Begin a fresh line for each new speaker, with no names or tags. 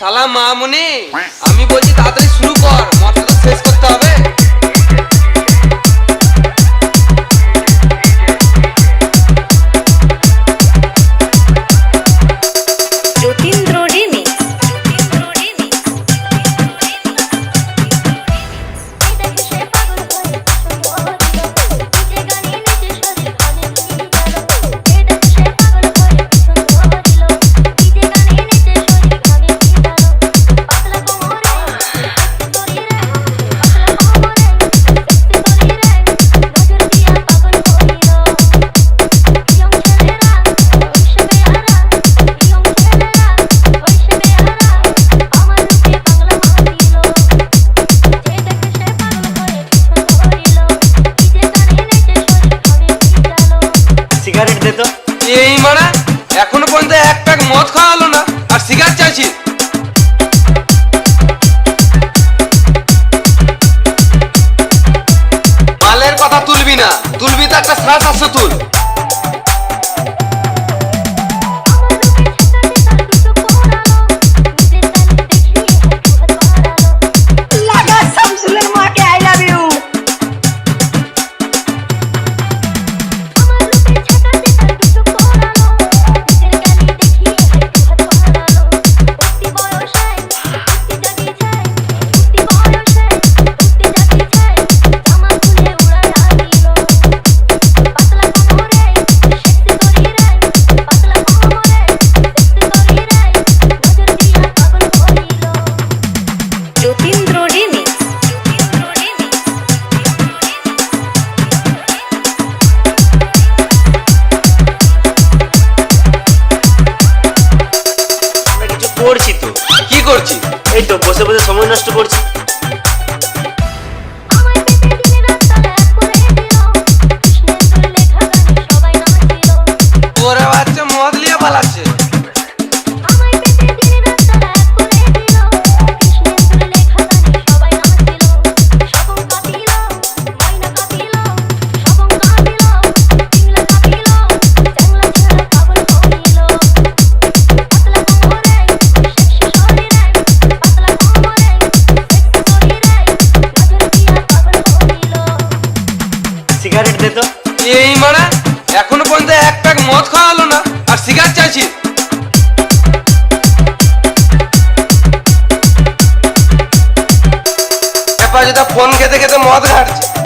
শালা মামুনি, আমি বলছি তাড়াতাড়ি শুরু কর, মদটা তো শেষ করতে হবে।
যতীন্দ্র রিমিক্স।
সিগারেট দে তো।
এই মারা এখনো পর্যন্ত এক প্যাক মদ খাওয়া হলো না আর সিগারেট চাইছি। মালের কথা তুলবি না, তুলবি তো একটা শ্বাস আসছে তুল।
লাগা শামসুলের মাকে I love you. Jatindra remix.
আমরা কিছু করছি তো।
কি করছি?
এই তো বসে বসে সময় নষ্ট করছি।
ওরা বাচ্চা মদ লিয়ে পালাচ্ছে।
সিগারেট দে তো।
এই মারা এখনো পর্যন্ত এক প্যাক মদ খাওয়া হলো না আর সিগারেট চাইছি। ফোন খেতে খেতে মদ ঘাটছে।